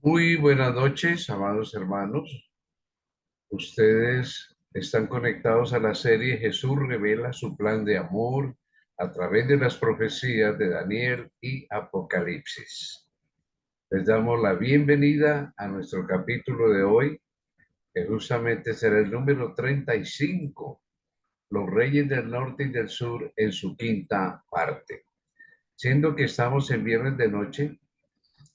Muy buenas noches, amados hermanos. Ustedes están conectados a la serie Jesús revela su plan de amor a través de las profecías de Daniel y Apocalipsis. Les damos la bienvenida a nuestro capítulo de hoy, que justamente será el número 35, los reyes del norte y del sur en su quinta parte. Siendo que estamos en viernes de noche,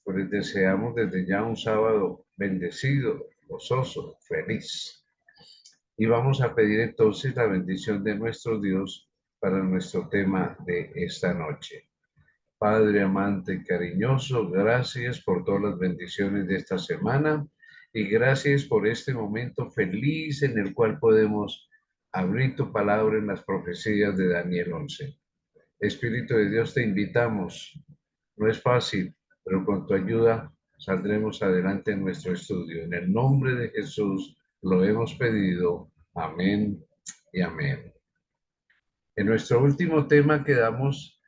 pues les deseamos desde ya un sábado bendecido, gozoso, feliz. Y vamos a pedir entonces la bendición de nuestro Dios para nuestro tema de esta noche. Padre amante y cariñoso, gracias por todas las bendiciones de esta semana y gracias por este momento feliz en el cual podemos abrir tu palabra en las profecías de Daniel 11. Espíritu de Dios, te invitamos. No es fácil, pero con tu ayuda saldremos adelante en nuestro estudio. En el nombre de Jesús lo hemos pedido. Amén y amén. En nuestro último tema quedamos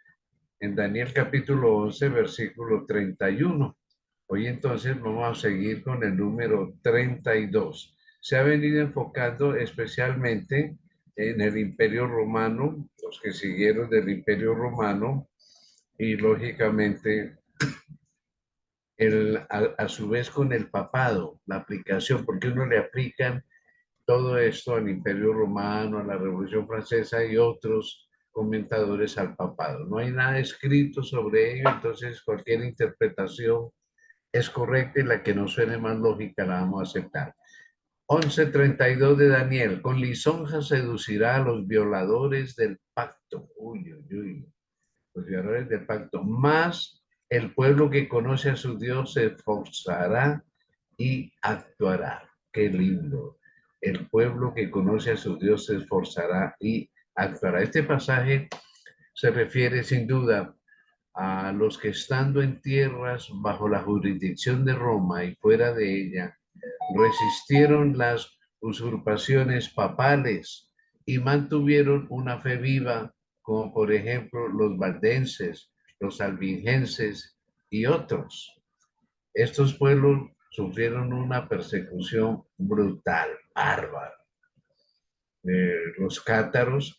en Daniel capítulo 11, versículo 31. Hoy entonces vamos a seguir con el número 32. Se ha venido enfocando especialmente en el Imperio Romano, los que siguieron del Imperio Romano y lógicamente a su vez con el papado, la aplicación, porque uno le aplican todo esto al Imperio Romano, a la Revolución Francesa y otros comentadores al papado. No hay nada escrito sobre ello, entonces cualquier interpretación es correcta y la que nos suene más lógica la vamos a aceptar. 11:32 de Daniel, con lisonja seducirá a los violadores del pacto. Uy, uy, uy, los violadores del pacto. Más el pueblo que conoce a su Dios se esforzará y actuará. Qué lindo. El pueblo que conoce a su Dios se esforzará y actuará. Este pasaje se refiere sin duda a los que estando en tierras bajo la jurisdicción de Roma y fuera de ella, resistieron las usurpaciones papales y mantuvieron una fe viva, como por ejemplo los valdenses, los albingenses y otros. Estos pueblos sufrieron una persecución brutal, bárbara. Los cátaros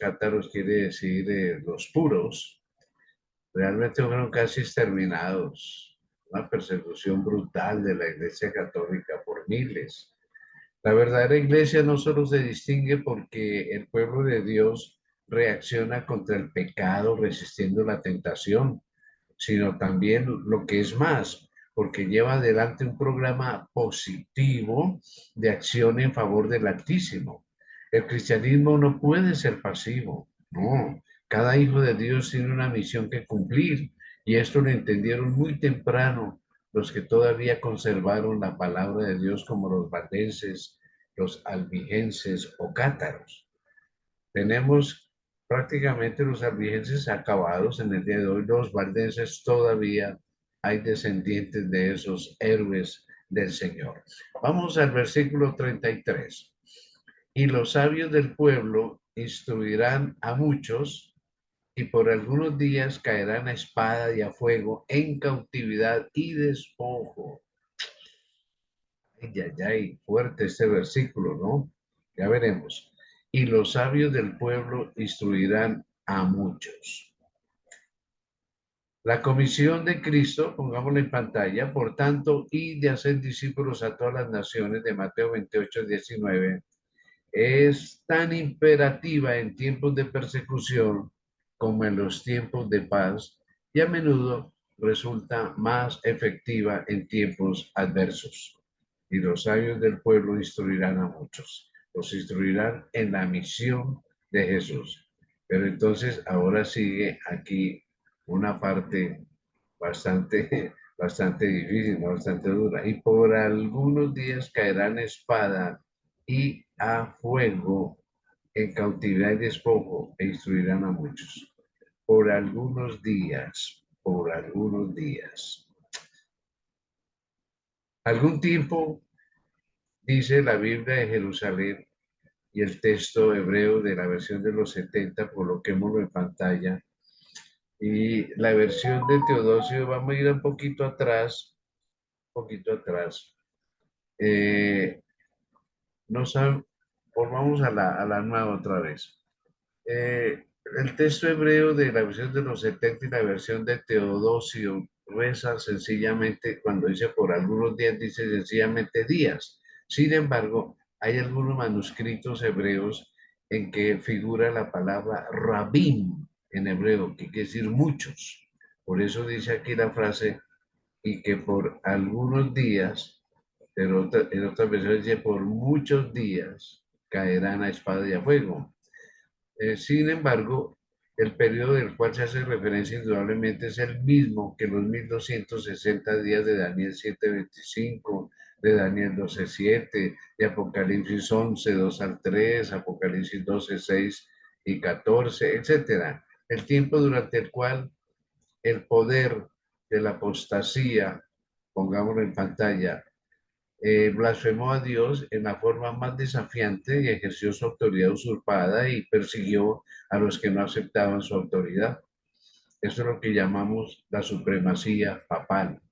quiere decir los puros, realmente fueron casi exterminados. Una persecución brutal de la Iglesia Católica por miles. La verdadera iglesia no solo se distingue porque el pueblo de Dios reacciona contra el pecado resistiendo la tentación, sino también lo que es más, porque lleva adelante un programa positivo de acción en favor del Altísimo. El cristianismo no puede ser pasivo, no. Cada hijo de Dios tiene una misión que cumplir y esto lo entendieron muy temprano los que todavía conservaron la palabra de Dios como los valdenses, los albigenses o cátaros. Tenemos prácticamente los albigenses acabados en el día de hoy, los valdenses todavía hay descendientes de esos héroes del Señor. Vamos al versículo 33. Y los sabios del pueblo instruirán a muchos y por algunos días caerán a espada y a fuego en cautividad y despojo. Ay, ay, ay, fuerte este versículo, ¿no? Ya veremos. Y los sabios del pueblo instruirán a muchos. La comisión de Cristo, pongámosla en pantalla, por tanto, y de hacer discípulos a todas las naciones de Mateo 28:19, es tan imperativa en tiempos de persecución como en los tiempos de paz y a menudo resulta más efectiva en tiempos adversos. Y los sabios del pueblo instruirán a muchos, los instruirán en la misión de Jesús. Pero entonces ahora sigue aquí una parte bastante difícil, ¿no? Bastante dura. Y por algunos días caerán espada y a fuego en cautividad y despojo e instruirán a muchos. Por algunos días, por algunos días. Algún tiempo, dice la Biblia de Jerusalén y el texto hebreo de la versión de los 70, coloquémoslo en pantalla, y la versión de Teodosio, vamos a ir un poquito atrás poquito atrás. No saben, volvamos a la nueva otra vez. El texto hebreo de la versión de los 70 y la versión de Teodosio reza sencillamente, cuando dice por algunos días, dice sencillamente días. Sin embargo, hay algunos manuscritos hebreos en que figura la palabra rabim en hebreo, que quiere decir muchos. Por eso dice aquí la frase, y que por algunos días, pero en otras versiones dice por muchos días, caerán a espada y a fuego. Sin embargo, el periodo del cual se hace referencia indudablemente es el mismo que los 1260 días de Daniel 7:25, de Daniel 12:7, de Apocalipsis 11, 2 al 3, Apocalipsis 12, 6 y 14, etcétera. El tiempo durante el cual el poder de la apostasía, pongámoslo en pantalla, blasfemó a Dios en la forma más desafiante y ejerció su autoridad usurpada y persiguió a los que no aceptaban su autoridad. Eso es lo que llamamos la supremacía papal,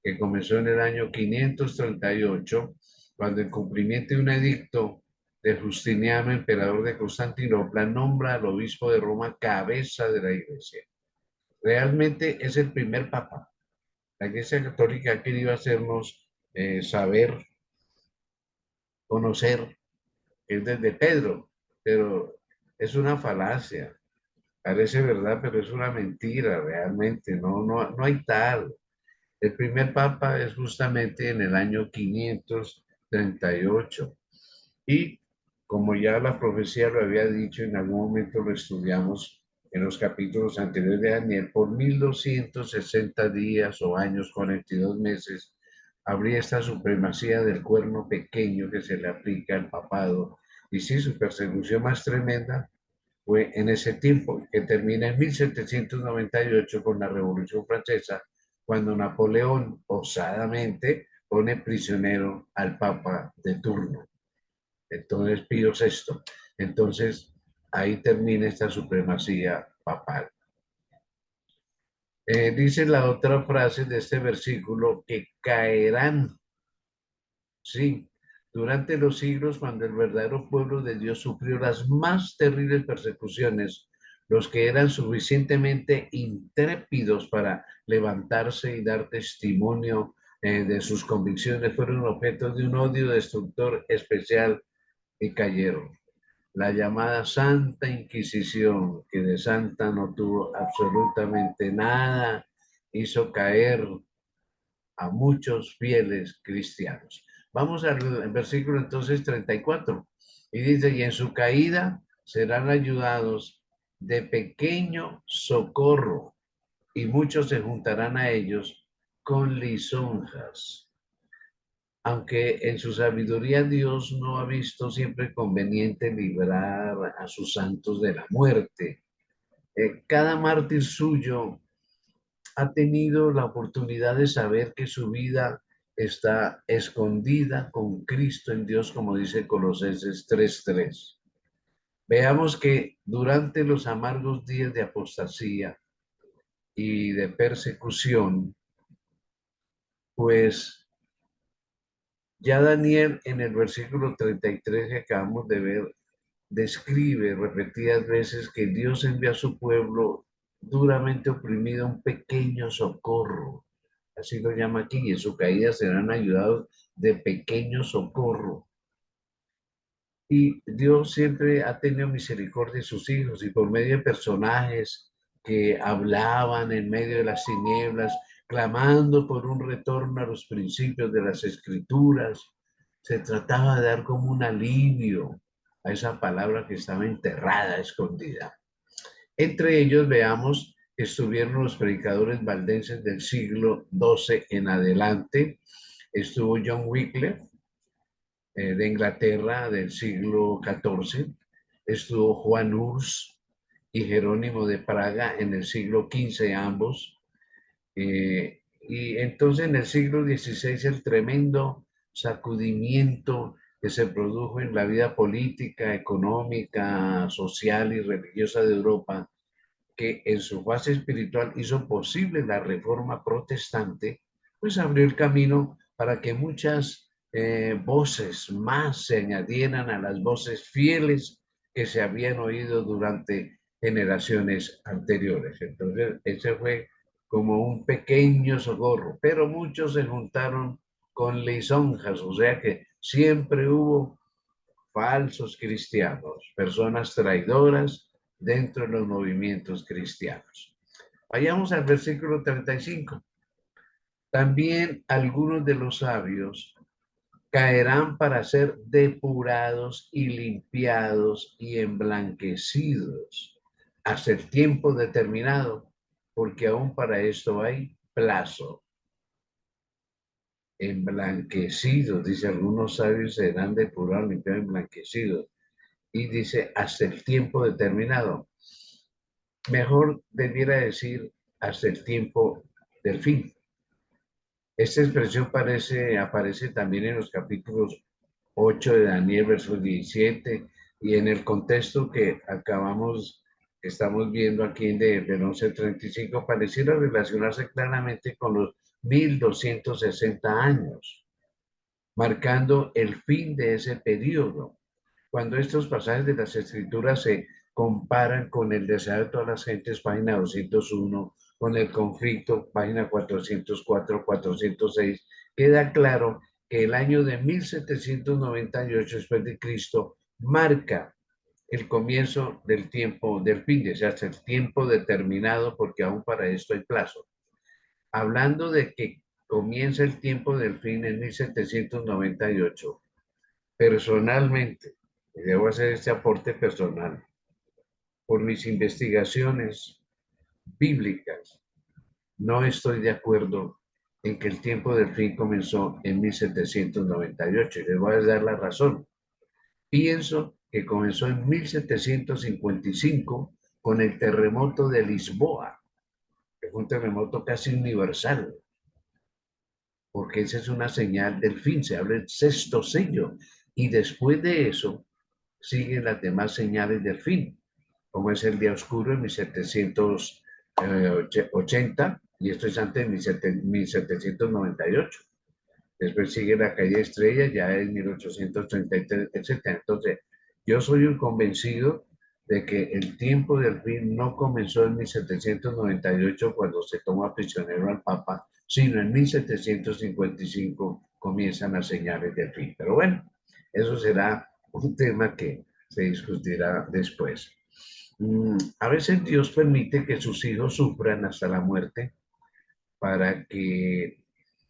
que comenzó en el año 538, cuando en cumplimiento de un edicto de Justiniano, emperador de Constantinopla, nombra al obispo de Roma cabeza de la iglesia. Realmente es el primer papa. La Iglesia Católica ha querido hacernos saber, conocer, que es desde Pedro, pero es una falacia. Parece verdad, pero es una mentira realmente. No hay tal. El primer papa es justamente en el año 538. Y como ya la profecía lo había dicho, en algún momento lo estudiamos en los capítulos anteriores de Daniel, por 1260 días o años, 42 meses, habría esta supremacía del cuerno pequeño que se le aplica al papado. Y sí, su persecución más tremenda fue en ese tiempo, que termina en 1798 con la Revolución Francesa, cuando Napoleón osadamente pone prisionero al papa de turno. Entonces, Pío VI. Entonces, ahí termina esta supremacía papal. Dice la otra frase de este versículo que caerán, sí, durante los siglos cuando el verdadero pueblo de Dios sufrió las más terribles persecuciones. Los que eran suficientemente intrépidos para levantarse y dar testimonio de sus convicciones fueron objeto de un odio destructor especial y cayeron. La llamada Santa Inquisición, que de santa no tuvo absolutamente nada, hizo caer a muchos fieles cristianos. Vamos al versículo entonces 34. Y dice, y en su caída serán ayudados de pequeño socorro, y muchos se juntarán a ellos con lisonjas. Aunque en su sabiduría Dios no ha visto siempre conveniente librar a sus santos de la muerte. Cada mártir suyo ha tenido la oportunidad de saber que su vida está escondida con Cristo en Dios, como dice Colosenses 3:3. Veamos que durante los amargos días de apostasía y de persecución, pues ya Daniel en el versículo 33 que acabamos de ver, describe repetidas veces que Dios envía a su pueblo duramente oprimido un pequeño socorro. Así lo llama aquí, y en su caída serán ayudados de pequeño socorro. Y Dios siempre ha tenido misericordia de sus hijos y por medio de personajes que hablaban en medio de las tinieblas, clamando por un retorno a los principios de las escrituras, se trataba de dar como un alivio a esa palabra que estaba enterrada, escondida. Entre ellos veamos que estuvieron los predicadores valdenses del siglo XII en adelante. Estuvo John Wycliffe, de Inglaterra del siglo XIV. Estuvo Juan Hus y Jerónimo de Praga en el siglo XV ambos. Y entonces en el siglo XVI el tremendo sacudimiento que se produjo en la vida política, económica, social y religiosa de Europa, que en su fase espiritual hizo posible la reforma protestante, pues abrió el camino para que muchas voces más se añadieran a las voces fieles que se habían oído durante generaciones anteriores. Entonces, ese fue como un pequeño socorro, pero muchos se juntaron con lisonjas, o sea que siempre hubo falsos cristianos, personas traidoras dentro de los movimientos cristianos. Vayamos al versículo 35. También algunos de los sabios caerán para ser depurados y limpiados y emblanquecidos hasta el tiempo determinado, porque aún para esto hay plazo. Emblanquecidos, dice, algunos sabios serán depurados, limpiados, emblanquecidos. Y dice, hasta el tiempo determinado. Mejor debiera decir, hasta el tiempo del fin. Esta expresión aparece también en los capítulos 8 de Daniel, verso 17, y en el contexto que estamos viendo aquí del 11:35, pareciera relacionarse claramente con los 1260 años, marcando el fin de ese periodo. Cuando estos pasajes de las Escrituras se comparan con el deseo de todas las gentes, página 201, con el conflicto, página 404, 406, queda claro que el año de 1798 después de Cristo marca el comienzo del tiempo del fin, o sea, hasta el tiempo determinado, porque aún para esto hay plazo. Hablando de que comienza el tiempo del fin en 1798, personalmente, y debo hacer este aporte personal, por mis investigaciones bíblicas, no estoy de acuerdo en que el tiempo del fin comenzó en 1798. Y les voy a dar la razón. Pienso que comenzó en 1755 con el terremoto de Lisboa, que fue un terremoto casi universal, porque esa es una señal del fin, se abre el sexto sello. Y después de eso siguen las demás señales del fin, como es el día oscuro en 1780, y esto es antes de 1798. Después sigue la calle Estrella, ya en 1833, etc. Entonces, yo soy un convencido de que el tiempo del fin no comenzó en 1798 cuando se toma prisionero al Papa, sino en 1755 comienzan las señales del fin. Pero bueno, eso será un tema que se discutirá después. A veces Dios permite que sus hijos sufran hasta la muerte para que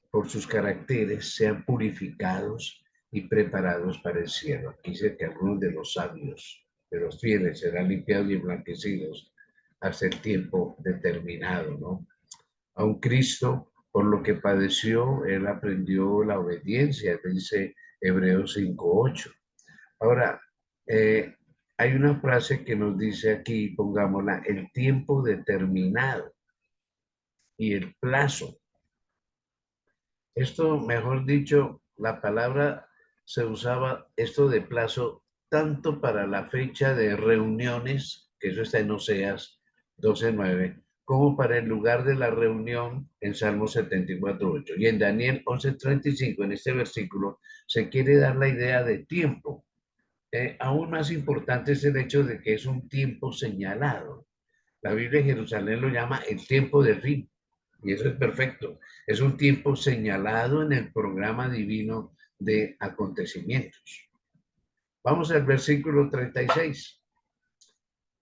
por sus caracteres sean purificados y preparados para el cielo. Aquí dice que algunos de los sabios, de los fieles, serán limpiados y emblanquecidos hasta el tiempo determinado, ¿no? A un Cristo, por lo que padeció, él aprendió la obediencia, dice Hebreos 5:8. Ahora, hay una frase que nos dice aquí, pongámosla, el tiempo determinado y el plazo. Esto, mejor dicho, la palabra se usaba, esto de plazo, tanto para la fecha de reuniones, que eso está en Oseas 12:9, como para el lugar de la reunión en Salmo 74:8. Y en Daniel 11:35, en este versículo, se quiere dar la idea de tiempo. Aún más importante es el hecho de que es un tiempo señalado. La Biblia en Jerusalén lo llama el tiempo del fin. Y eso es perfecto. Es un tiempo señalado en el programa divino de acontecimientos. Vamos al versículo 36.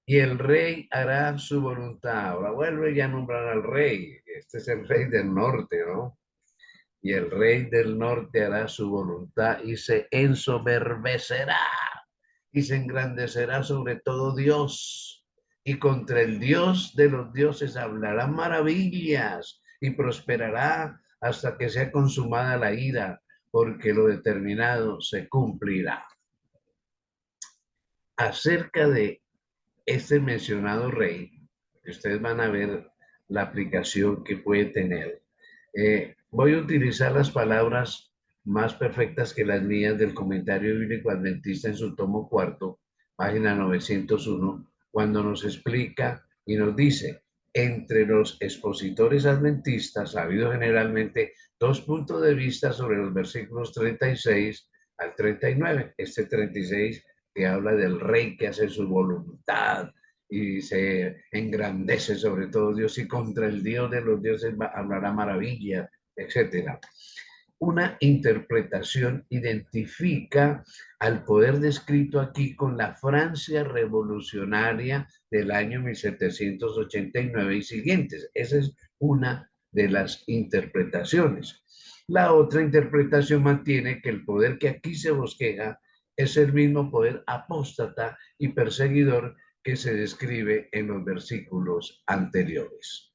Y el rey hará su voluntad. Ahora vuelve ya a nombrar al rey. Este es el rey del norte, ¿no? Y el rey del norte hará su voluntad y se ensoberbecerá y se engrandecerá sobre todo Dios. Y contra el Dios de los dioses hablará maravillas y prosperará hasta que sea consumada la ira, porque lo determinado se cumplirá. Acerca de este mencionado rey, que ustedes van a ver la aplicación que puede tener, voy a utilizar las palabras más perfectas que las mías del comentario bíblico adventista en su tomo 4, página 901, cuando nos explica y nos dice, Entre los expositores adventistas ha habido generalmente dos puntos de vista sobre los versículos 36 al 39. Este 36 que habla del rey que hace su voluntad y se engrandece sobre todo Dios y contra el Dios de los dioses hablará maravilla, etcétera. Una interpretación identifica al poder descrito aquí con la Francia revolucionaria del año 1789 y siguientes. Esa es una de las interpretaciones. La otra interpretación mantiene que el poder que aquí se bosqueja es el mismo poder apóstata y perseguidor que se describe en los versículos anteriores.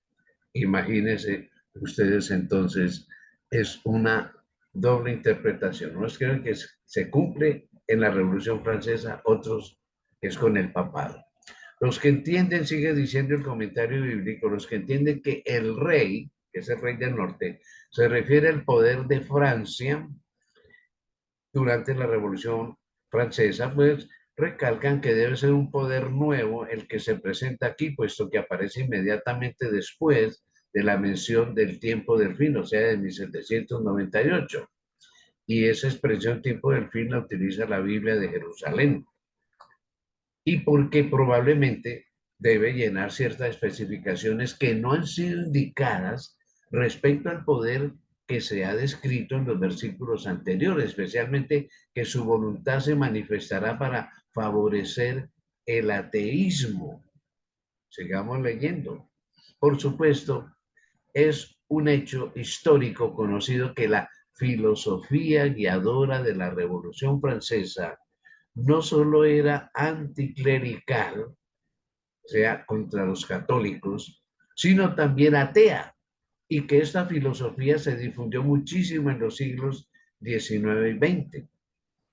Imagínense ustedes entonces, es una doble interpretación. Unos creen que se cumple en la Revolución Francesa, otros es con el papado. Los que entienden, sigue diciendo el comentario bíblico, los que entienden que el rey, que es el rey del norte, se refiere al poder de Francia durante la Revolución Francesa, pues recalcan que debe ser un poder nuevo el que se presenta aquí, puesto que aparece inmediatamente después de la mención del tiempo del fin, o sea, de 1798. Y esa expresión tiempo del fin la utiliza la Biblia de Jerusalén. Y porque probablemente debe llenar ciertas especificaciones que no han sido indicadas respecto al poder que se ha descrito en los versículos anteriores, especialmente que su voluntad se manifestará para favorecer el ateísmo. Sigamos leyendo. Por supuesto, es un hecho histórico conocido que la filosofía guiadora de la Revolución Francesa no solo era anticlerical, o sea, contra los católicos, sino también atea, y que esta filosofía se difundió muchísimo en los siglos XIX y XX.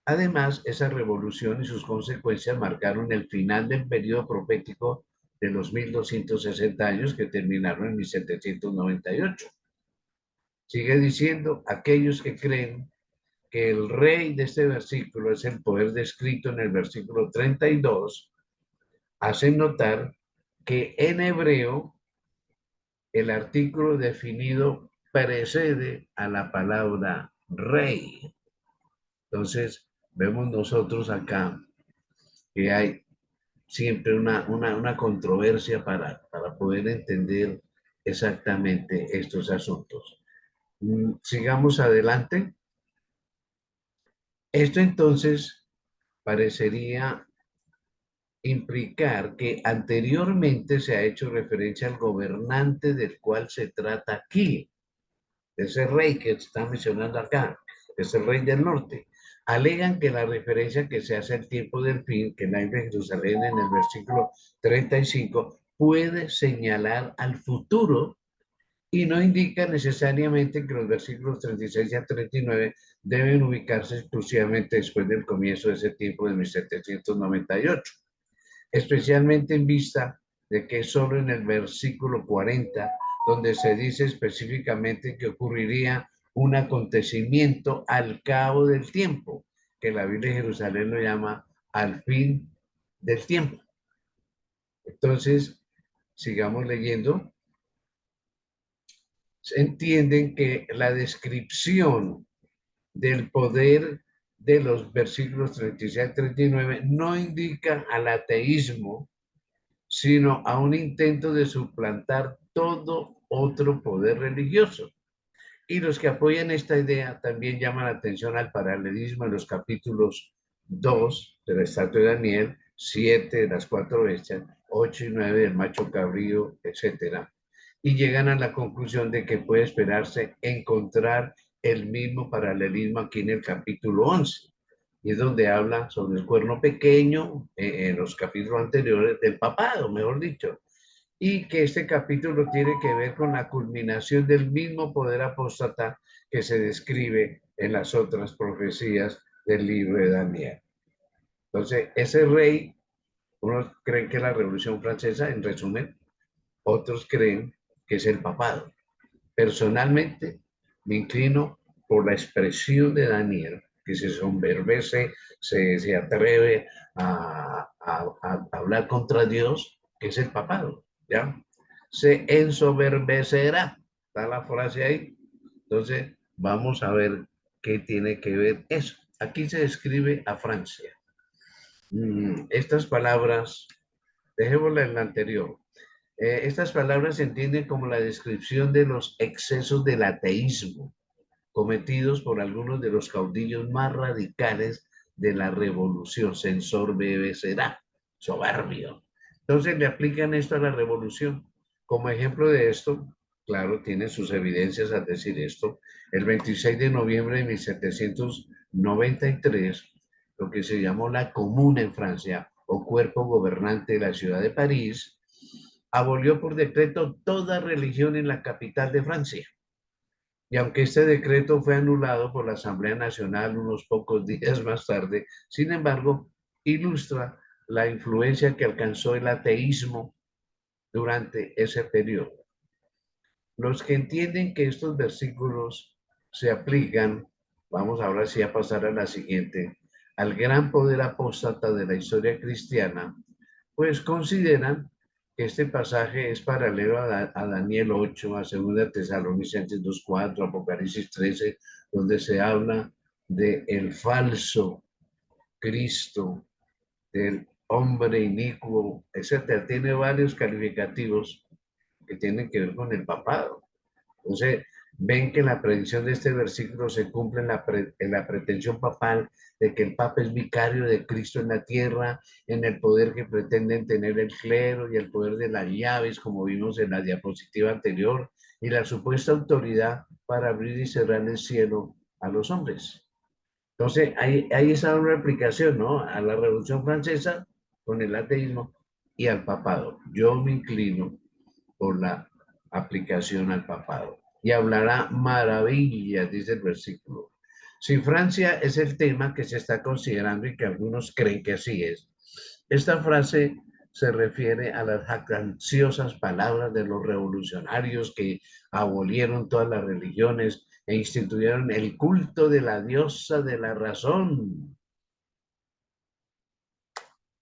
Además, esa revolución y sus consecuencias marcaron el final del periodo profético de los 1260 años que terminaron en 1798. Sigue diciendo, aquellos que creen que el rey de este versículo es el poder descrito en el versículo 32, hacen notar que en hebreo el artículo definido precede a la palabra rey. Entonces, vemos nosotros acá que hay siempre una controversia para poder entender exactamente estos asuntos. Sigamos adelante. Esto entonces parecería implicar que anteriormente se ha hecho referencia al gobernante del cual se trata aquí, ese rey que está mencionando acá, es el rey del norte. Alegan que la referencia que se hace al tiempo del fin, que hay en Jerusalén en el versículo 35, puede señalar al futuro y no indica necesariamente que los versículos 36 a 39 deben ubicarse exclusivamente después del comienzo de ese tiempo de 1798, especialmente en vista de que es solo en el versículo 40 donde se dice específicamente que ocurriría un acontecimiento al cabo del tiempo, que la Biblia de Jerusalén lo llama al fin del tiempo. Entonces, sigamos leyendo. Se entienden que la descripción del poder de los versículos 36 al 39 no indica al ateísmo, sino a un intento de suplantar todo otro poder religioso. Y los que apoyan esta idea también llaman la atención al paralelismo en los capítulos 2 de la estatua de Daniel, 7 de las cuatro bestias, 8 y 9 del macho cabrío, etc. Y llegan a la conclusión de que puede esperarse encontrar el mismo paralelismo aquí en el capítulo 11. Y es donde habla sobre el cuerno pequeño en los capítulos anteriores del papado, mejor dicho, y que este capítulo tiene que ver con la culminación del mismo poder apóstata que se describe en las otras profecías del libro de Daniel. Entonces, ese rey, unos creen que es la Revolución Francesa, en resumen, otros creen que es el papado. Personalmente, me inclino por la expresión de Daniel, que se soberbece, se atreve a hablar contra Dios, que es el papado, ¿ya? se ensoberbecerá. Está la frase ahí. Entonces, vamos a ver qué tiene que ver eso. Aquí se describe a Francia. Estas palabras, dejémosla en la anterior. Estas palabras se entienden como la descripción de los excesos del ateísmo cometidos por algunos de los caudillos más radicales de la revolución. Se ensorbecerá, soberbio. Entonces le aplican esto a la revolución. Como ejemplo de esto, claro, tiene sus evidencias al decir esto. El 26 de noviembre de 1793, lo que se llamó la Comuna en Francia, o cuerpo gobernante de la ciudad de París, abolió por decreto toda religión en la capital de Francia. Y aunque este decreto fue anulado por la Asamblea Nacional unos pocos días más tarde, sin embargo, ilustra la influencia que alcanzó el ateísmo durante ese periodo. Los que entienden que estos versículos se aplican, vamos ahora sí a pasar a la siguiente, al gran poder apóstata de la historia cristiana, pues consideran que este pasaje es paralelo a Daniel 8, a 2 Tesalonicenses 2:4, Apocalipsis 13, donde se habla de el falso Cristo, del hombre inicuo, etcétera. Tiene varios calificativos que tienen que ver con el papado. Entonces, ven que la predicción de este versículo se cumple en la pretensión papal de que el Papa es vicario de Cristo en la tierra, en el poder que pretenden tener el clero y el poder de las llaves, como vimos en la diapositiva anterior, y la supuesta autoridad para abrir y cerrar el cielo a los hombres. Entonces, ahí está una aplicación, ¿no? A la Revolución Francesa con el ateísmo y al papado. Yo me inclino por la aplicación al papado. Y hablará maravillas, dice el versículo. Si Francia es el tema que se está considerando y que algunos creen que así es, esta frase se refiere a las jactanciosas palabras de los revolucionarios que abolieron todas las religiones e instituyeron el culto de la diosa de la razón.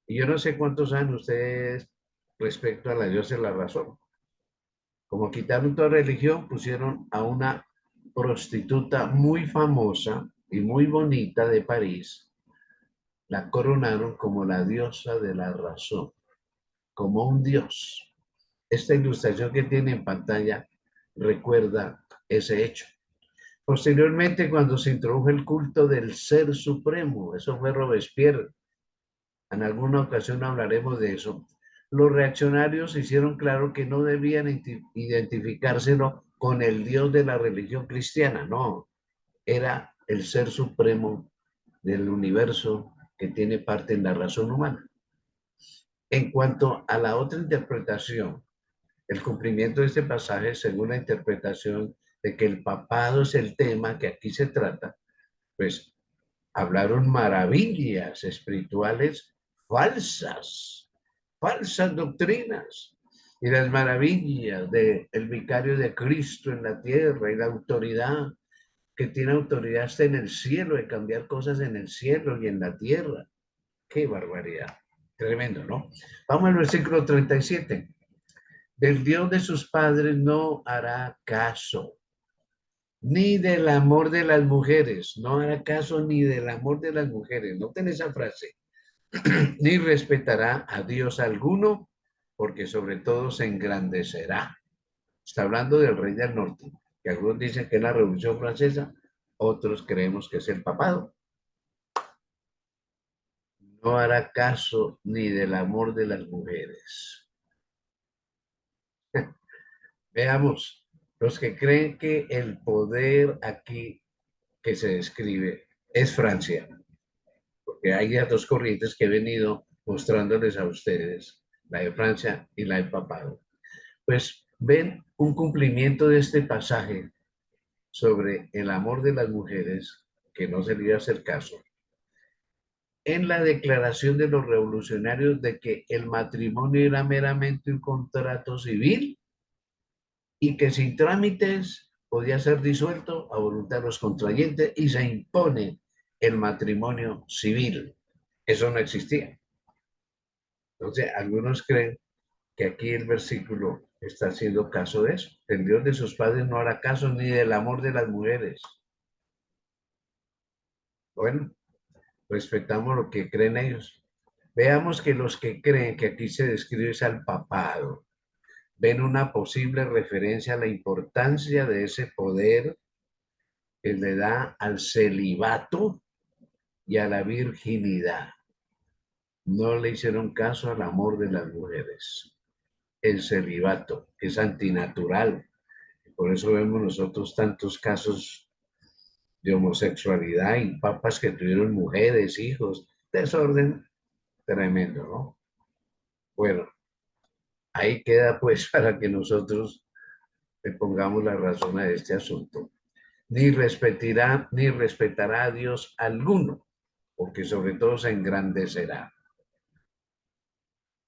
Y yo no sé cuántos saben ustedes respecto a la diosa de la razón. Como quitaron toda religión, pusieron a una prostituta muy famosa y muy bonita de París, la coronaron como la diosa de la razón, como un dios. Esta ilustración que tiene en pantalla recuerda ese hecho. Posteriormente, cuando se introdujo el culto del ser supremo, eso fue Robespierre, en alguna ocasión hablaremos de eso, los reaccionarios hicieron claro que no debían identificárselo con el Dios de la religión cristiana, no, era el ser supremo del universo que tiene parte en la razón humana. En cuanto a la otra interpretación, el cumplimiento de este pasaje, según la interpretación de que el papado es el tema que aquí se trata, pues hablaron maravillas espirituales falsas, falsas doctrinas. Y las maravillas del vicario de Cristo en la tierra y la autoridad, que tiene autoridad hasta en el cielo, de cambiar cosas en el cielo y en la tierra. ¡Qué barbaridad! Tremendo, ¿no? Vamos al versículo 37. Del Dios de sus padres no hará caso, ni del amor de las mujeres, no hará caso ni del amor de las mujeres, noten esa frase, ni respetará a Dios alguno, porque sobre todo se engrandecerá. Está hablando del rey del norte, que algunos dicen que es la Revolución Francesa, otros creemos que es el papado. No hará caso ni del amor de las mujeres. Veamos, los que creen que el poder aquí que se describe es Francia, porque hay ya dos corrientes que he venido mostrándoles a ustedes, la de Francia y la del papado. Pues ven un cumplimiento de este pasaje sobre el amor de las mujeres, que no se le iba a hacer caso, en la declaración de los revolucionarios de que el matrimonio era meramente un contrato civil y que sin trámites podía ser disuelto a voluntad de los contrayentes y se impone el matrimonio civil. Eso no existía. Entonces, algunos creen que aquí el versículo está haciendo caso de eso. El Dios de sus padres no hará caso ni del amor de las mujeres. Bueno, respetamos lo que creen ellos. Veamos que los que creen que aquí se describe es al papado, ven una posible referencia a la importancia de ese poder que le da al celibato y a la virginidad. No le hicieron caso al amor de las mujeres. El celibato es antinatural. Por eso vemos nosotros tantos casos de homosexualidad y papas que tuvieron mujeres, hijos, desorden tremendo, ¿no? Bueno, ahí queda pues para que nosotros le pongamos la razón a este asunto. Ni respetará a Dios alguno, porque sobre todo se engrandecerá.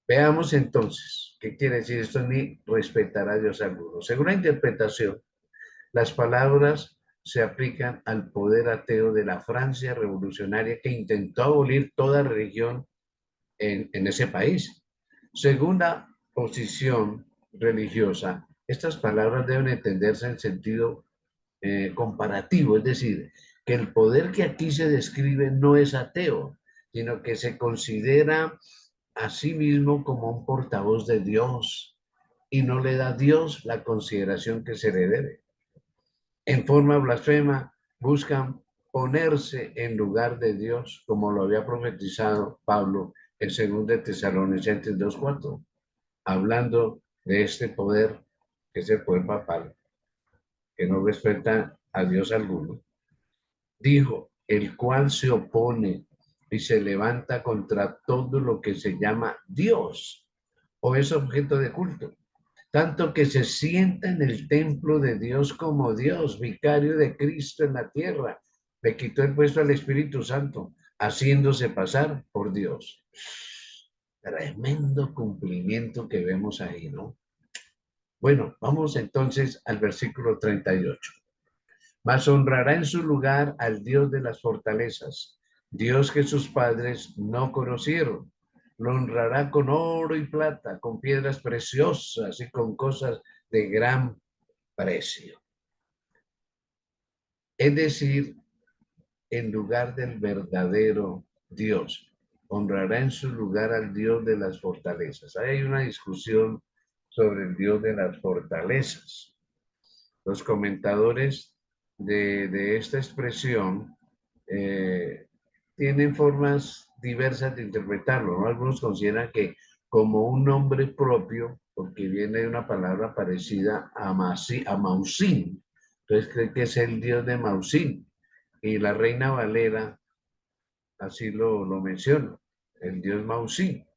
Veamos entonces, ¿qué quiere decir esto? Ni respetará a Dios alguno. Según la interpretación, las palabras se aplican al poder ateo de la Francia revolucionaria que intentó abolir toda religión en ese país. Según la posición religiosa, estas palabras deben entenderse en sentido comparativo, es decir, que el poder que aquí se describe no es ateo, sino que se considera a sí mismo como un portavoz de Dios y no le da a Dios la consideración que se le debe. En forma blasfema buscan ponerse en lugar de Dios, como lo había profetizado Pablo en 2 de Tesalonicenses 2:4, hablando de este poder, que es el poder papal, que no respeta a Dios alguno. Dijo, el cual se opone y se levanta contra todo lo que se llama Dios o es objeto de culto, tanto que se sienta en el templo de Dios como Dios, vicario de Cristo en la tierra. Le quitó el puesto al Espíritu Santo, haciéndose pasar por Dios. Tremendo cumplimiento que vemos ahí, ¿no? Bueno, vamos entonces al versículo 38. Mas honrará en su lugar al Dios de las fortalezas, Dios que sus padres no conocieron. Lo honrará con oro y plata, con piedras preciosas y con cosas de gran precio. Es decir, en lugar del verdadero Dios, honrará en su lugar al Dios de las fortalezas. Hay una discusión sobre el Dios de las fortalezas. Los comentadores de esta expresión tienen formas diversas de interpretarlo, ¿no? Algunos consideran que como un nombre propio, porque viene de una palabra parecida a Mausín, entonces cree que es el dios de Mausín, y la Reina Valera así lo menciona, el dios Mausín,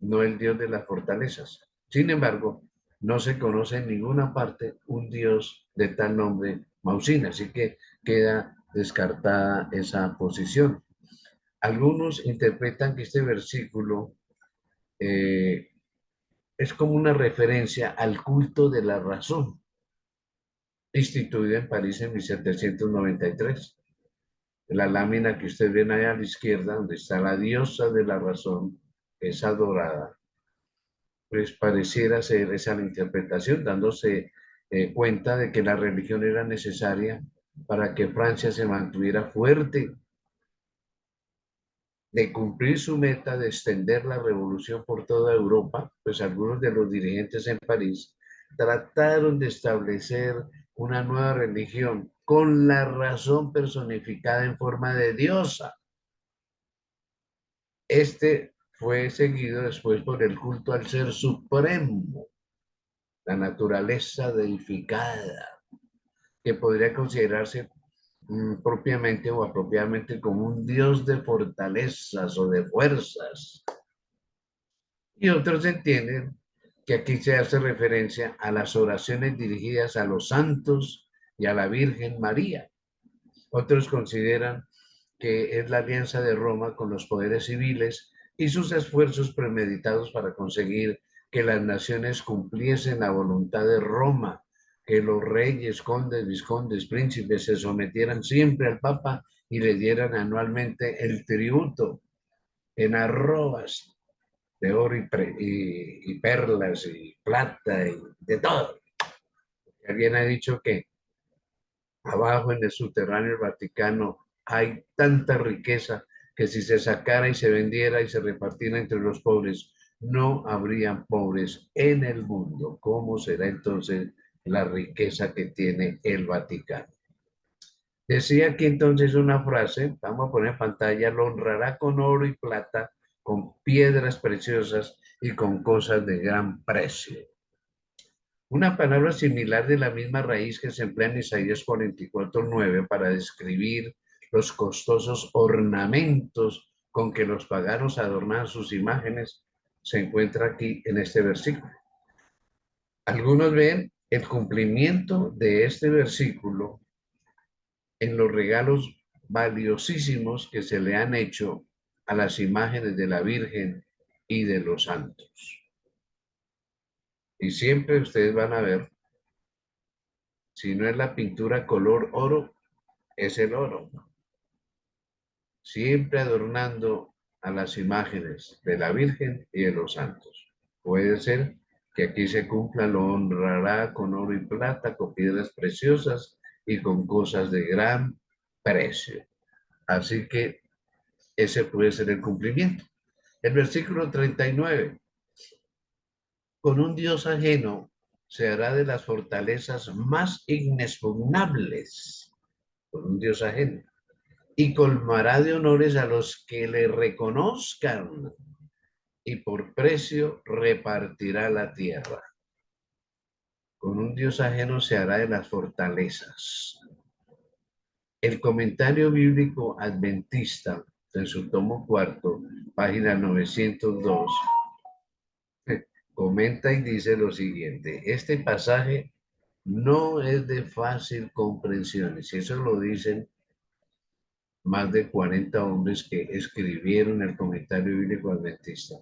no el dios de las fortalezas. Sin embargo, no se conoce en ninguna parte un dios de tal nombre Mausín, así que queda descartada esa posición. Algunos interpretan que este versículo eh, es como una referencia al culto de la razón, instituido en París en 1793. La lámina que ustedes ven ahí a la izquierda, donde está la diosa de la razón, es adorada, pues pareciera ser esa la interpretación, dándose cuenta de que la religión era necesaria para que Francia se mantuviera fuerte, de cumplir su meta de extender la revolución por toda Europa, pues algunos de los dirigentes en París trataron de establecer una nueva religión con la razón personificada en forma de diosa. Este fue seguido después por el culto al ser supremo, la naturaleza deificada, que podría considerarse propiamente o apropiadamente como un dios de fortalezas o de fuerzas. Y otros entienden que aquí se hace referencia a las oraciones dirigidas a los santos y a la Virgen María. Otros consideran que es la alianza de Roma con los poderes civiles y sus esfuerzos premeditados para conseguir que las naciones cumpliesen la voluntad de Roma, que los reyes, condes, vizcondes, príncipes se sometieran siempre al Papa y le dieran anualmente el tributo en arrobas de oro y perlas y plata y de todo. Alguien ha dicho que abajo en el subterráneo del Vaticano hay tanta riqueza que si se sacara y se vendiera y se repartiera entre los pobres, no habrían pobres en el mundo. ¿Cómo será entonces la riqueza que tiene el Vaticano? Decía aquí entonces una frase, vamos a poner en pantalla: lo honrará con oro y plata, con piedras preciosas y con cosas de gran precio. Una palabra similar de la misma raíz que se emplea en Isaías 44:9 para describir los costosos ornamentos con que los paganos adornaban sus imágenes se encuentra aquí en este versículo. Algunos ven el cumplimiento de este versículo en los regalos valiosísimos que se le han hecho a las imágenes de la Virgen y de los santos. Y siempre ustedes van a ver, si no es la pintura color oro, es el oro, siempre adornando a las imágenes de la Virgen y de los santos. Puede ser que aquí se cumpla: lo honrará con oro y plata, con piedras preciosas y con cosas de gran precio. Así que ese puede ser el cumplimiento. El versículo 39: con un Dios ajeno se hará de las fortalezas más inexpugnables, con un Dios ajeno, y colmará de honores a los que le reconozcan, y por precio repartirá la tierra. Con un Dios ajeno se hará de las fortalezas. El comentario bíblico adventista, en su tomo cuarto, página 902, comenta y dice lo siguiente: este pasaje no es de fácil comprensión, y si eso lo dicen más de 40 hombres que escribieron el comentario bíblico adventista.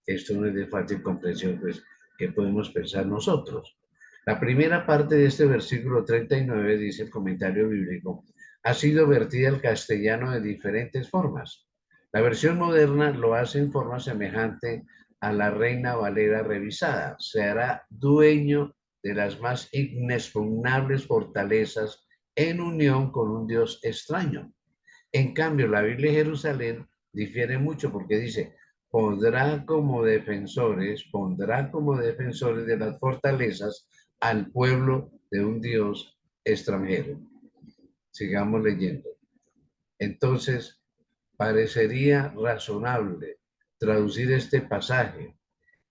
Esto no es de fácil comprensión, pues, ¿qué podemos pensar nosotros? La primera parte de este versículo 39, dice el comentario bíblico, ha sido vertida al castellano de diferentes formas. La versión moderna lo hace en forma semejante a la Reina Valera revisada. Se hará dueño de las más inexpugnables fortalezas en unión con un Dios extraño. En cambio, la Biblia de Jerusalén difiere mucho porque dice: pondrá como defensores de las fortalezas al pueblo de un Dios extranjero. Sigamos leyendo. Entonces, parecería razonable traducir este pasaje: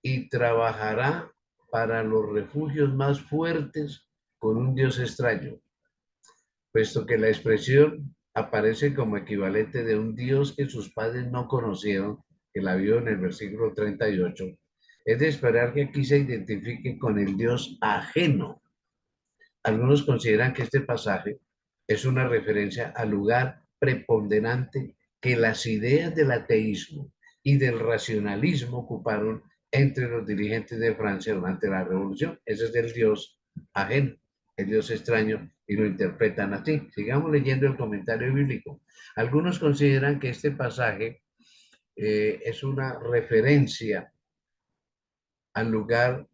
y trabajará para los refugios más fuertes con un Dios extraño, puesto que la expresión aparece como equivalente de un Dios que sus padres no conocieron, que la vio en el versículo 38. Es de esperar que aquí se identifique con el Dios ajeno. Algunos consideran que este pasaje es una referencia al lugar preponderante que las ideas del ateísmo y del racionalismo ocuparon entre los dirigentes de Francia durante la Revolución. Ese es el Dios ajeno, el Dios extraño, y lo interpretan así. Sigamos leyendo el comentario bíblico. Algunos consideran que este pasaje es una referencia al lugar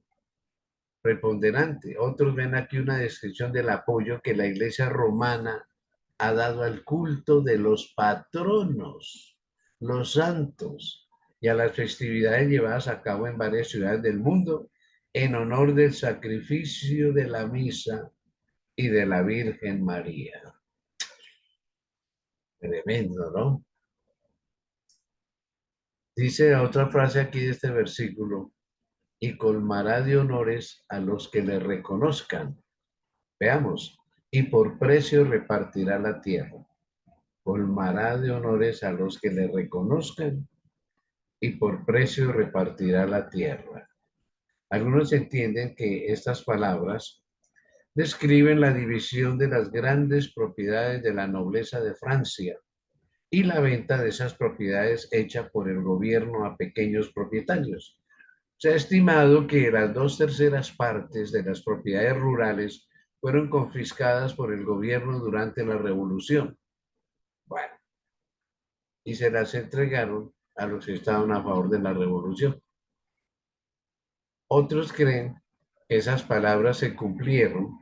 preponderante. Otros ven aquí una descripción del apoyo que la Iglesia romana ha dado al culto de los patronos, los santos, y a las festividades llevadas a cabo en varias ciudades del mundo en honor del sacrificio de la misa y de la Virgen María. Tremendo, ¿no? Dice otra frase aquí de este versículo: y colmará de honores a los que le reconozcan. Veamos: y por precio repartirá la tierra. Colmará de honores a los que le reconozcan, y por precio repartirá la tierra. Algunos entienden que estas palabras describen la división de las grandes propiedades de la nobleza de Francia y la venta de esas propiedades hecha por el gobierno a pequeños propietarios. Se ha estimado que las 2/3 de las propiedades rurales fueron confiscadas por el gobierno durante la Revolución. Bueno, y se las entregaron a los que estaban a favor de la revolución. Otros creen que esas palabras se cumplieron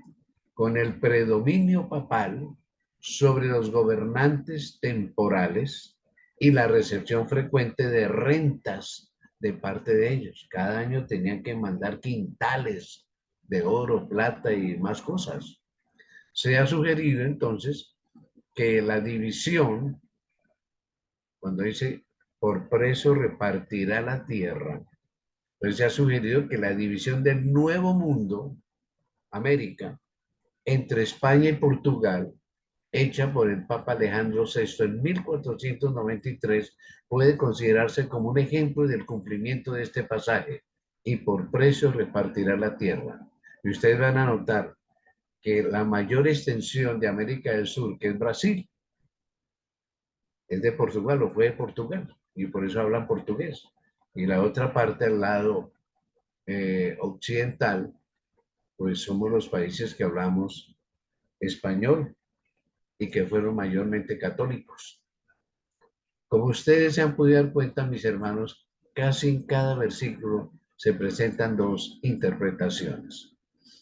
con el predominio papal sobre los gobernantes temporales y la recepción frecuente de rentas de parte de ellos. Cada año tenían que mandar quintales de oro, plata y más cosas. Se ha sugerido entonces que la división, cuando dice por precio repartirá la tierra, pues se ha sugerido que la división del Nuevo Mundo, América, entre España y Portugal, hecha por el Papa Alejandro VI en 1493, puede considerarse como un ejemplo del cumplimiento de este pasaje, y por precio repartirá la tierra. Y ustedes van a notar que la mayor extensión de América del Sur, que es Brasil, es de Portugal o fue de Portugal, y por eso hablan portugués. Y la otra parte, al lado occidental, pues somos los países que hablamos español y que fueron mayormente católicos. Como ustedes se han podido dar cuenta, mis hermanos, casi en cada versículo se presentan dos interpretaciones.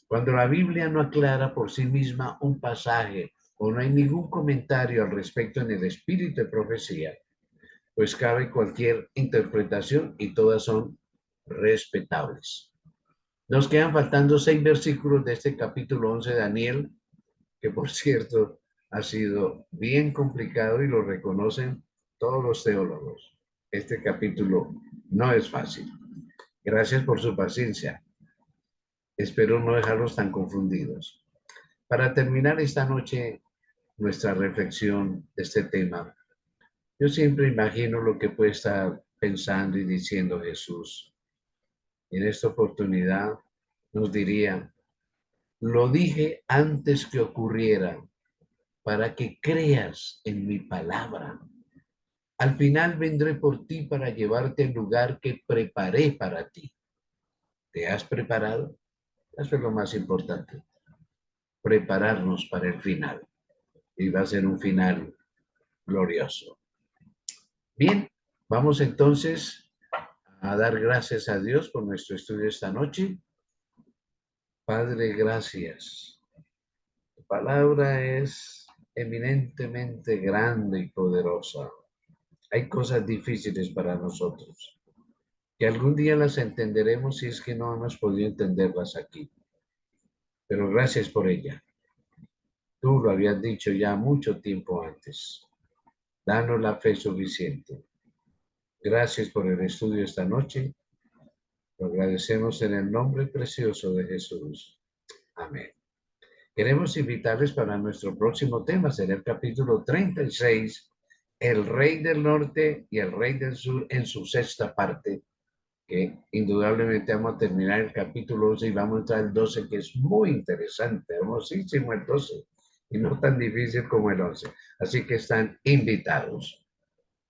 Cuando la Biblia no aclara por sí misma un pasaje o no hay ningún comentario al respecto en el espíritu de profecía, pues cabe cualquier interpretación y todas son respetables. Nos quedan faltando 6 versículos de este capítulo 11 de Daniel, que por cierto ha sido bien complicado y lo reconocen todos los teólogos. Este capítulo no es fácil. Gracias por su paciencia. Espero no dejarlos tan confundidos. Para terminar esta noche nuestra reflexión de este tema, yo siempre imagino lo que puede estar pensando y diciendo Jesús. En esta oportunidad nos diría, lo dije antes que ocurriera, para que creas en mi palabra. Al final vendré por ti para llevarte al lugar que preparé para ti. ¿Te has preparado? Eso es lo más importante. Prepararnos para el final. Y va a ser un final glorioso. Bien, vamos entonces a dar gracias a Dios por nuestro estudio esta noche. Padre, gracias. Tu palabra es eminentemente grande y poderosa. Hay cosas difíciles para nosotros, que algún día las entenderemos si es que no hemos podido entenderlas aquí. Pero gracias por ella. Tú lo habías dicho ya mucho tiempo antes. Danos la fe suficiente. Gracias por el estudio esta noche. Lo agradecemos en el nombre precioso de Jesús. Amén. Queremos invitarles para nuestro próximo tema, será el capítulo 36, el Rey del Norte y el Rey del Sur en su sexta parte, que indudablemente vamos a terminar el capítulo 11 y vamos a entrar al 12, que es muy interesante, hermosísimo el 12, y no tan difícil como el 11. Así que están invitados.